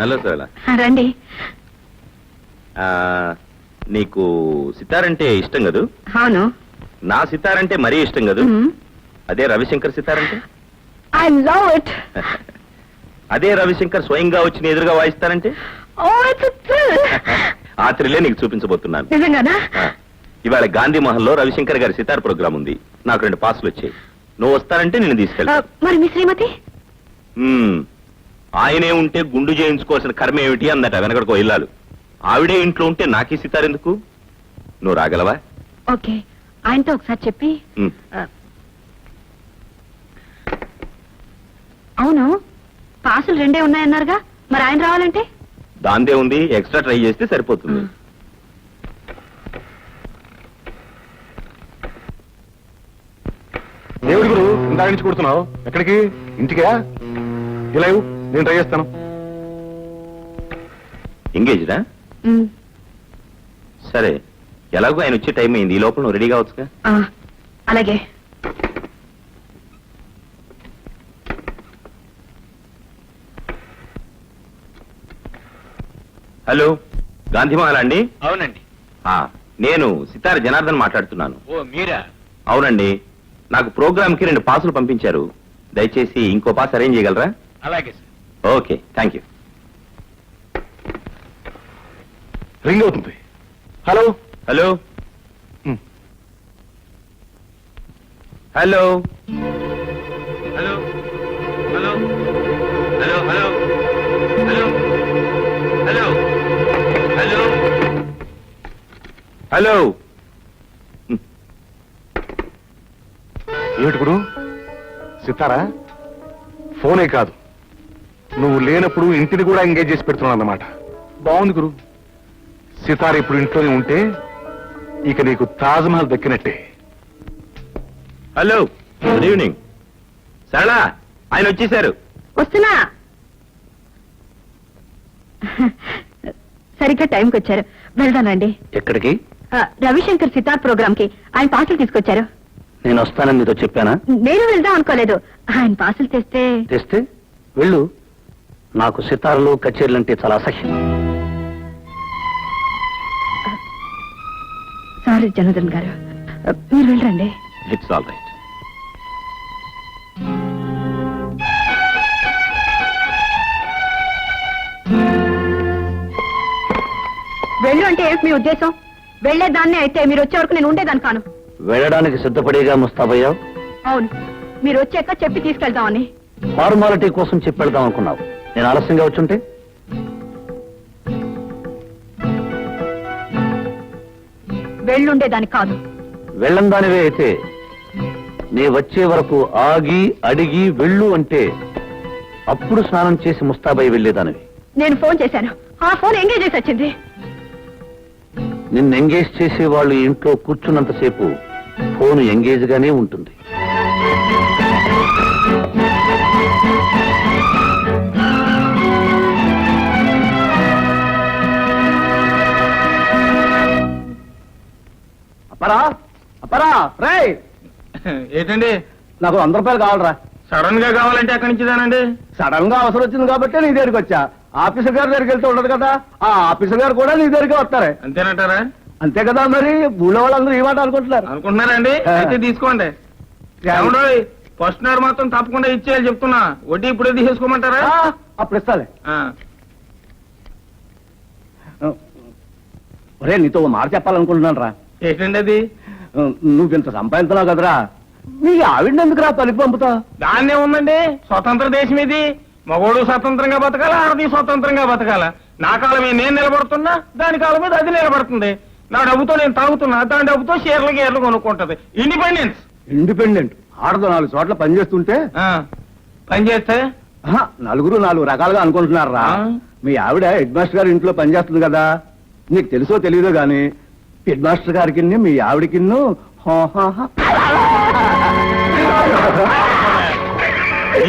Hello సరళ. రండి. నీకు సితారంటే ఇష్టం కదూ? అవును. నా సితారంటే మరీ ఇష్టం కదూ? అదే రవిశంకర్ సితారంటే ఐ లవ్ ఇట్. అదే రవిశంకర్ స్వయంగా వచ్చి ఎదురుగా వాయిస్తారంటే ఆ త్రిల్లే నీకు చూపించబోతున్నాను. నిజంగానా? ఇవాళ గాంధీ మహల్ లో రవిశంకర్ గారి సితార్ ప్రోగ్రామ్ ఉంది. నాకు 2 పాసులు వచ్చాయి. నువ్వు వస్తానంటే నేను తీసుకెళ్తా. మరి మీ శ్రీమతి? ఆయనే ఉంటే గుండు చేయించుకోవాల్సిన కర్మ ఏమిటి అందట వెనకడికో ఇల్లాలు. ఆవిడే ఇంట్లో ఉంటే నాకే సితార్ ఎందుకు? నువ్వు రాగలవా? ఓకే, ఆయనతో ఒకసారి చెప్పి. అవును, పాసులు 2 ఉన్నాయన్నారుగా, మరి ఆయన రావాలంటే? దాందే ఉంది, ఎక్స్ట్రా ట్రై చేస్తే సరిపోతుంది. దేవుడి గురు ఇందాక నుంచి కొడుతున్నావు, ఎక్కడికి? ఇంటికా? ఇలా నేను ట్రై చేస్తాను. ఎంగేజ్డా? సరే, ఎలాగో ఆయన వచ్చే టైం అయింది. ఈ లోపల నువ్వు రెడీ కావచ్చుగా. అలాగే. హలో, గాంధీమహల్ అండి? అవునండి. నేను సితార్ జనార్దన్ మాట్లాడుతున్నాను. ఓ మీరా? అవునండి, నాకు ప్రోగ్రామ్ కి 2 పాసులు పంపించారు. దయచేసి ఇంకో పాస్ అరేంజ్ చేయగలరా? అలాగే sir. Okay, thank you. Ring అవుతుంది. Hello hello hello hello hello hello hello hello hello hello hello. ఏమిటి గురు, సితారా? ఫోనే కాదు, నువ్వు లేనప్పుడు ఇంటిని కూడా ఎంగేజ్ చేసి పెడుతున్నావు అన్నమాట. బాగుంది గురు. సితార ఇప్పుడు ఇంట్లోనే ఉంటే ఇక నీకు తాజ్మహల్ దక్కినట్టే. Hello, good evening. సరళ, ఆయన వచ్చేసారు. వస్తున్నా. సరిగ్గా టైంకి వచ్చారు. వెళ్దానండి. ఎక్కడికి? రవిశంకర్ సితార్ ప్రోగ్రామ్ కి ఆయన పాసులు తీసుకొచ్చారు. నేను వస్తానని నీతో చెప్పానా? నేను వెళ్దాం అనుకోలేదు. ఆయన పాసులు తెస్తే వెళ్ళు. నాకు సితార్లు కచేరీలు అంటే చాలా అసహ్యం. సారీ జనార్దన్ గారు, మీరు వెళ్ళండి. It's all right. వెళ్ళు అంటే ఏంటి మీ ఉద్దేశం? వెళ్లేదాన్నే అయితే మీరు వచ్చే వరకు నేను ఉండేదాన్ని కాను. వెళ్ళడానికి సిద్ధపడేగా ముస్తాబయ్యావు. అవును, మీరు వచ్చాక చెప్పి తీసుకెళ్తామని. ఫార్మాలిటీ కోసం చెప్పెళ్దాం అనుకున్నావు. నేను ఆలస్యంగా వచ్చుంటే? వెళ్ళుండేదాన్ని కాదు. వెళ్ళందానివే అయితే నీ వచ్చే వరకు ఆగి అడిగి వెళ్ళు అంటే అప్పుడు స్నానం చేసి ముస్తాబై వెళ్ళేదానివి. నేను ఫోన్ చేశాను, ఆ ఫోన్ ఎంగేజ్ చేసి వచ్చింది. నిన్ను ఎంగేజ్ చేసే వాళ్ళు ఇంట్లో కూర్చున్నంతసేపు ఫోన్ ఎంగేజ్ గానే ఉంటుంది. అప్పరా అప్పరా రే, ఏంటండి? నాకు 100 రూపాయలు కావాలరా. సడన్ గా కావాలంటే ఎక్కడి నుంచి దానండి? సడన్ గా అవసరం వచ్చింది కాబట్టి నీ దగ్గరికి వచ్చా. ఆఫీసర్ గారి దగ్గరికి వెళ్తూ ఉండదు కదా, ఆ ఆఫీసర్ గారు కూడా నీ దగ్గరికి వస్తారే. అంతేనంటారా? అంతే కదా, మరి ఊళ్ళో వాళ్ళందరూ ఈ మాట అనుకుంటున్నారు. అనుకుంటున్నారండి? అయితే తీసుకోండి. ఫస్ట్ నాడు మాత్రం తప్పకుండా ఇచ్చేయాలి చెప్తున్నా. వడ్డీ ఇప్పుడే తీసేసుకోమంటారా? అప్పుడు ఇస్తాలే. ఒరే, నీతో ఓ మాట చెప్పాలనుకుంటున్నాను రా. ఏంటండి అది? నువ్వు ఇంత సంపాదించినావు కదరా, మీ ఆవిడని ఎందుకురా పనికి పంపుతావు? దాన్నే ఉందండి, స్వతంత్ర దేశం ఇది. మగోడు స్వతంత్రంగా బతకాల, ఆడది స్వతంత్రంగా బతకాల. నా కాలం మీద నేను నిలబడుతున్నా, దాని కాలం మీద అది నిలబడుతుంది. నా డబ్బుతో నేను తాగుతున్నా, దాని డబ్బుతో షేర్లు గేర్లు కొనుక్కుంటది. ఇండిపెండెన్స్. ఇండిపెండెంట్ ఆడదో 4 చోట్ల పని చేస్తుంటే పని చేస్తే నలుగురు 4 రకాలుగా అనుకుంటున్నారా. మీ ఆవిడ హెడ్ మాస్టర్ గారి ఇంట్లో పనిచేస్తుంది కదా, నీకు తెలుసో తెలియదో గాని హెడ్ మాస్టర్ గారికి మీ ఆవిడకి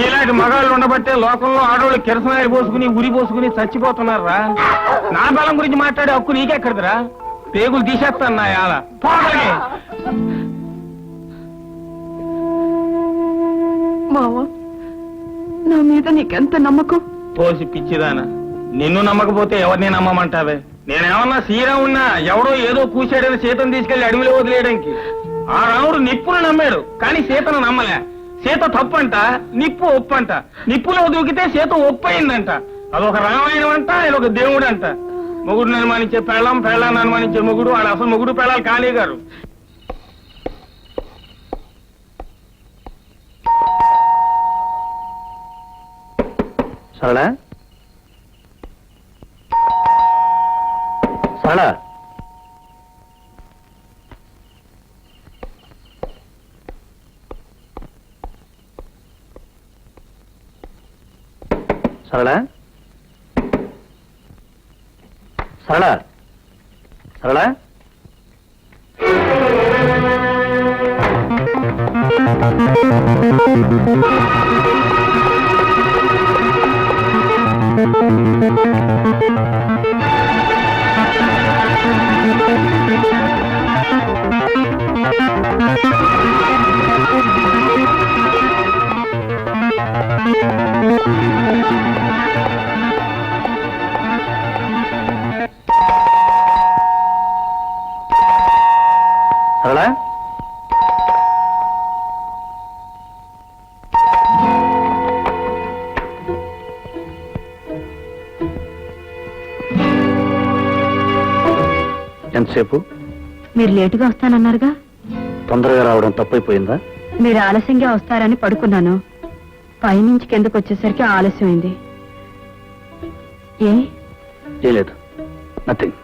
ఇలాంటి మగాళ్ళు ఉండబట్టే లోకంలో ఆడవాళ్ళు కిరసనాయలు పోసుకుని ఉరి పోసుకుని చచ్చిపోతున్నారా. నా బలం గురించి మాట్లాడే హక్కు నీకెక్కడిదిరా? పేగులు తీసేస్తాను నా యాల. మావా, నా మీద నీకెంత నమ్మకం? పోసి పిచ్చిదానా, నిన్ను నమ్మకపోతే ఎవరిని నమ్మమంటావే? నేనేమన్నా శ్రీరామున్నా ఎవడో ఏదో కూశాడని సీతను తీసుకెళ్లి అడవిలో వదిలేయడానికి. ఆ రాముడు నిప్పును నమ్మాడు కానీ సీతను నమ్మలే. సీత తప్పంట, నిప్పు ఒప్పంట. నిప్పులో దూకితే సీత ఒప్పయిందంట. అదొక రామాయణం అంట, ఇదొక దేవుడు అంట. మొగుడుని అనుమానించే పెళ్ళం, పెళ్ళాన్ని అనుమానించే మొగుడు, వాడు అసలు మొగుడు పెళ్ళాలు కాళీ గారు. సరళ సరళ సరళ సరళ సరళ సరళ ఎంతసేపు? మీరు లేటుగా వస్తానన్నారుగా. తొందరగా రావడం తప్పైపోయిందా? మీరు ఆలస్యంగా వస్తారని పడుకున్నాను. పైనుంచి కిందకు వచ్చేసరికి ఆలస్యమైంది. ఏం లేదు, నథింగ్.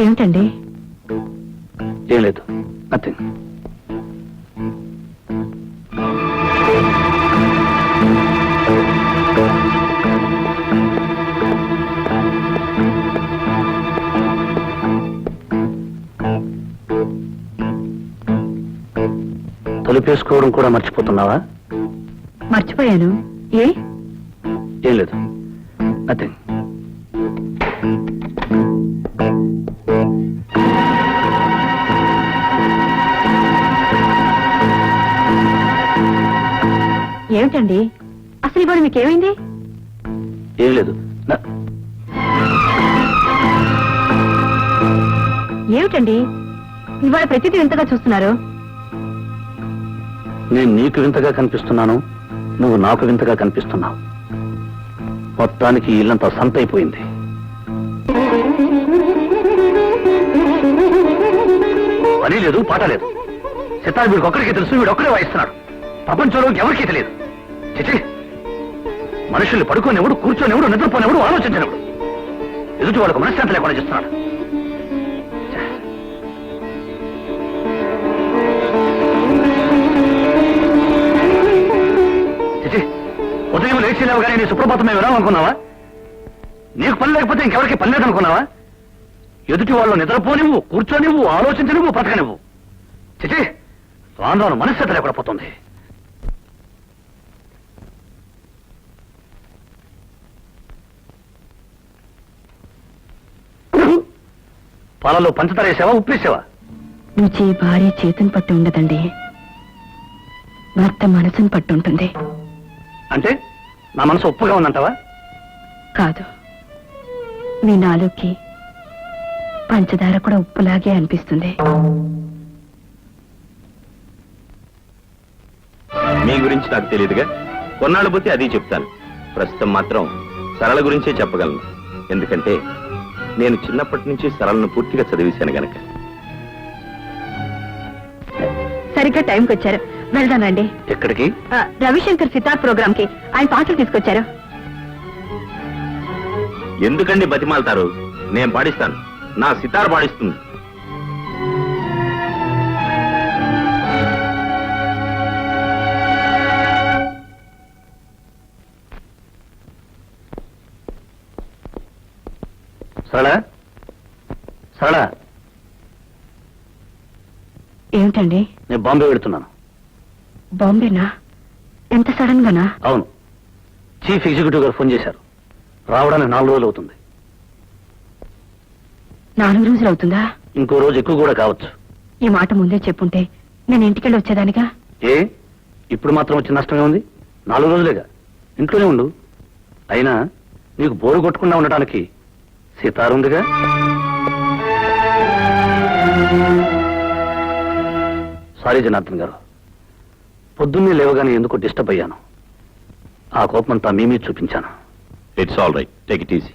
ఏమిటండి? ఏం లేదు, నథింగ్. తలుపేసుకోవడం కూడా మర్చిపోతున్నావా? మర్చిపోయాను. ఏం లేదు, నథింగ్. ఏమిటండి అసలు ఇవాళ మీకేమైంది? ఏం లేదు. ఏమిటండి ఇవాళ ప్రతిదీ వింతగా చూస్తున్నారు? నేను నీకు వింతగా కనిపిస్తున్నాను, నువ్వు నాకు వింతగా కనిపిస్తున్నావు. మొత్తానికి ఇల్లంతా సంతైపోయింది. పని లేదు, పాట లేదు. సితార్ వీడికి ఒక్కడికే తెలుసు, వీడు ఒక్కడే వాయిస్తున్నాడు. ప్రపంచంలోకి ఎవరికీ తెలియదు. చిచి, మనుషుల్ని పడుకోనివ్వడు, కూర్చోనివ్వడు, నిద్రపోనివ్వడు, ఆలోచించనివ్వడు. ఎదుటి వాళ్ళకు మనశ్శాంతి లేకుండా చేస్తున్నాడు. చిచి, ఉదయం లేచిలేవు కానీ నీ సుప్రభాతం మేము వినాలనుకున్నావా? నీకు పని లేకపోతే ఇంకెవరికి పని లేదనుకున్నావా? ఎదుటి వాళ్ళు నిద్రపోనివ్వు, కూర్చోనివ్వు, ఆలోచించనివ్వు, బ్రతకనివ్వు. చిచి, రాను రాను మనశ్శాంతి లేకుండా పోతుంది. పాలలో పంచదార వేసావా, ఉప్పేసావా? రుచి భార్య చేతుని పట్టి ఉండదండి, భర్త మనసును పట్టి ఉంటుంది. అంటే నా మనసు ఉప్పుగా ఉందంటావా? కాదు, మీ నాలుగుకి పంచదార కూడా ఉప్పులాగే అనిపిస్తుంది. మీ గురించి నాకు తెలియదుగా, కొన్నాళ్ళు పోతే అది చెప్తాను. ప్రస్తుతం మాత్రం సరళ గురించే చెప్పగలను. ఎందుకంటే నేను చిన్నప్పటి నుంచి సరళను పూర్తిగా చదివేశాను గనక. సరిగ్గా టైంకి వచ్చారు, వెళ్దానండి. ఎక్కడికి? రవిశంకర్ సితార్ ప్రోగ్రామ్ కి ఆయన పాటలు తీసుకొచ్చారు. ఎందుకండి బతిమాలతారు? నేను పాడిస్తాను, నా సితార్ పాడిస్తుంది. సరళ, సరళ, ఏమిటండి? నేను బాంబే వెళుతున్నాను. బాంబేనా? ఎంత సడన్ గానా? అవును, చీఫ్ ఎగ్జిక్యూటివ్ గారు ఫోన్ చేశారు. రావడానికి 4 రోజులు అవుతుంది. 4 రోజులు అవుతుందా? ఇంకో రోజు ఎక్కువ కూడా కావచ్చు. ఈ మాట ముందే చెప్పుంటే నేను ఇంటికెళ్ళి వచ్చేదానిగా. ఏ ఇప్పుడు మాత్రం వచ్చిన నష్టమే ఉంది? 4 రోజులేగా, ఇంట్లోనే ఉండు. అయినా నీకు బోరు కొట్టకుండా ఉండటానికి సితారుందిగా. సారీ జనార్దన్ గారు, పొద్దున్నే లేవగానే ఎందుకో డిస్టర్బ్ అయ్యాను. ఆ కోపమంతా మీ మీద చూపించాను. It's all right, take it easy.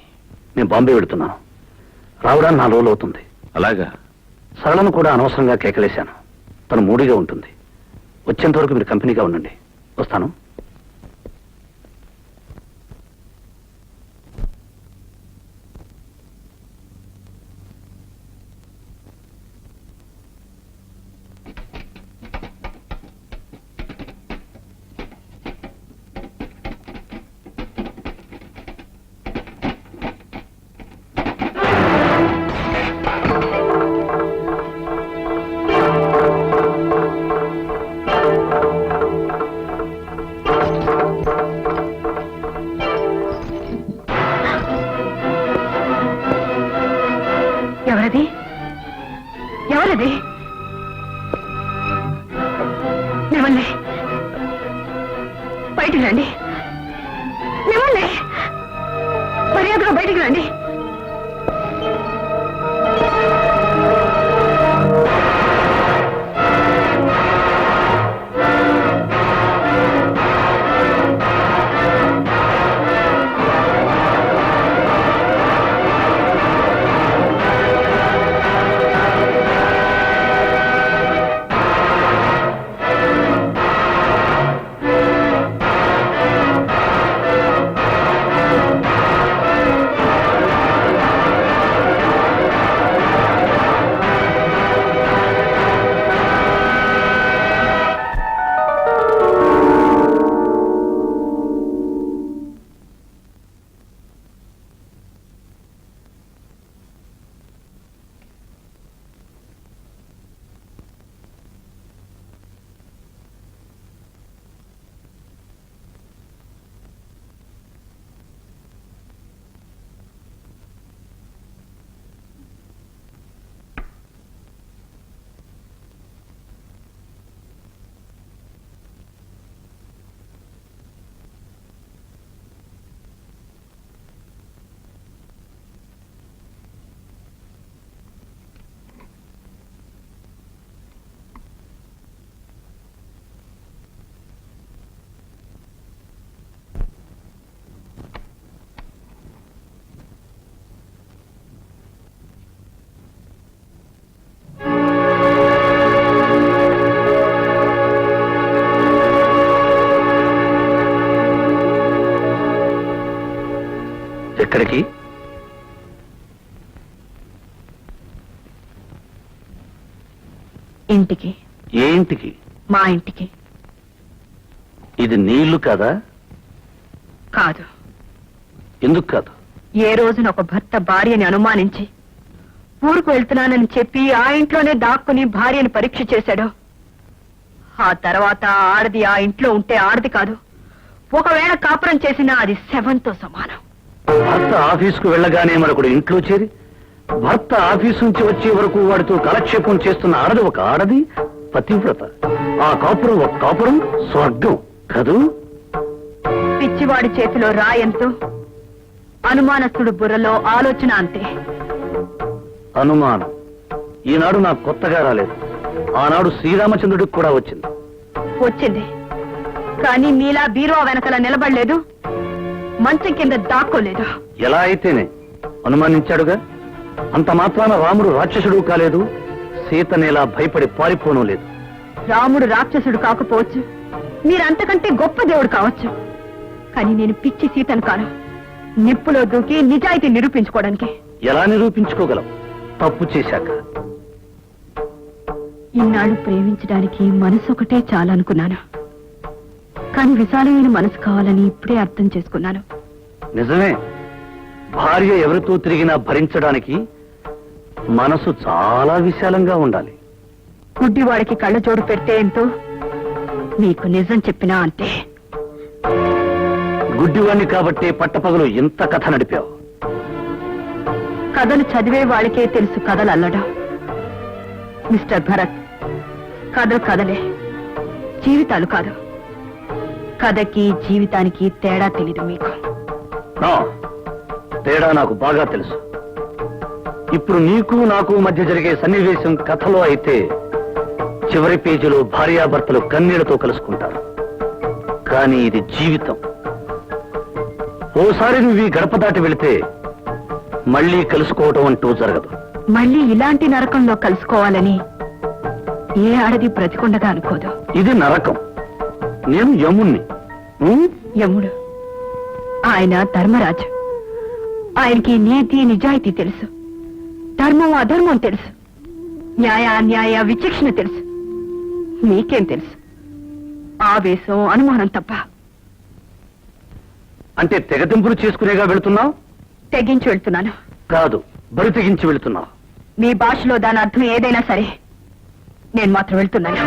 నేను బాంబే వెడుతున్నాను. రావడానికి 4 రోజులు అవుతుంది. అలాగా? సరళను కూడా అనవసరంగా కేకలేశాను. తను మూడిగా ఉంటుంది. వచ్చేంత వరకు మీరు కంపెనీగా ఉండండి. వస్తాను. ఎవరది? ఎవరది? మిమ్మల్ని బయటికి రండి. మిమ్మల్ని మర్యాదగా బయటికి రండి. ఎక్కడికి? ఇంటికి. ఏ ఇంటికి? మా ఇంటికి. ఇది నీ ఇల్లు కాదా? కాదు. ఎందుకు కాదు? ఏ రోజున ఒక భర్త భార్యని అనుమానించి ఊరుకు వెళ్తున్నానని చెప్పి ఆ ఇంట్లోనే దాక్కుని భార్యని పరీక్ష చేశాడో, ఆ తర్వాత ఆడది ఆ ఇంట్లో ఉంటే ఆడది కాదు, ఒకవేళ కాపురం చేసినా అది శవంతో సమానం. భర్త ఆఫీసుకు వెళ్ళగానే మరొకడు ఇంట్లో చేరి భర్త ఆఫీసు నుంచి వచ్చే వరకు వాడితో కాలక్షేపం చేస్తున్న ఆడది ఒక ఆడది, పతివ్రత. ఆ కాపురం ఒక కాపురం, స్వర్గం కదూ? పిచ్చివాడి చేతిలో రాయంతో, అనుమానస్తుడు బుర్రలో ఆలోచన అంతే. అనుమానం ఈనాడు నాకు కొత్తగా రాలేదు. ఆనాడు శ్రీరామచంద్రుడికి కూడా వచ్చింది. వచ్చింది, కానీ నీలా బీరువా వెనకలా నిలబడలేదు, మంచం కింద దాక్కోలేదు. ఎలా అయితేనే అనుమానించాడుగా. అంత మాత్రాన రాముడు రాక్షసుడు కాలేదు, సీతనేలా భయపడి పారిపోను లేదు. రాముడు రాక్షసుడు కాకపోవచ్చు, మీరంతకంటే గొప్ప దేవుడు కావచ్చు, కానీ నేను పిచ్చి సీతను కాను. నిప్పులో దూకి నిజాయితీ నిరూపించుకోవడానికి. ఎలా నిరూపించుకోగలం తప్పు చేశాక? ఇన్నాళ్ళు ప్రేమించడానికి మనసు ఒకటే చాలనుకున్నాను, కానీ విశాలమైన మనసు కావాలని ఇప్పుడే అర్థం చేసుకున్నాను. నిజమే, భార్య ఎవరితో తిరిగినా భరించడానికి మనసు చాలా విశాలంగా ఉండాలి. గుడ్డివాడికి కళ్ళజోడు పెడితే ఎంతో, మీకు నిజం చెప్పినా అంతే. గుడ్డివాణ్ణి కాబట్టే పట్టపగలు ఇంత కథ నడిపావు. కథలు చదివే వాళ్ళకే తెలుసు కథలు అల్లడం. మిస్టర్ భరత్, కథలు కథలే, జీవితాలు కాదు. కథకి జీవితానికి తేడా తెలీదు మీకు. నా తేడా నాకు బాగా తెలుసు. ఇప్పుడు నీకు నాకు మధ్య జరిగే సన్నివేశం కథలో అయితే చివరి పేజీలో భార్యాభర్తలు కన్నీళ్లతో కలుసుకుంటారు. కానీ ఇది జీవితం. ఓసారి నువ్వు ఈ గడప దాటి వెళితే మళ్ళీ కలుసుకోవటం అంటూ జరగదు. మళ్ళీ ఇలాంటి నరకంలో కలుసుకోవాలని ఏ ఆడది బ్రతికుండగా అనుకోదు. ఇది నరకం. నేను యముణ్ణి. యముడు ఆయన ధర్మరాజు. ఆయనకి నీతి నిజాయితీ తెలుసు, ధర్మం అధర్మం తెలుసు, న్యాయ అన్యాయ విచక్షణ తెలుసు. నీకేం తెలుసు? ఆవేశం, అనుమానం తప్ప. అంటే తెగతింపులు చేసుకునేగా వెళుతున్నావు? తెగించి వెళ్తున్నాను. కాదు, బరి తెగించి వెళుతున్నావు. మీ భాషలో దాని అర్థం ఏదైనా సరే నేను మాత్రం వెళ్తున్నాను.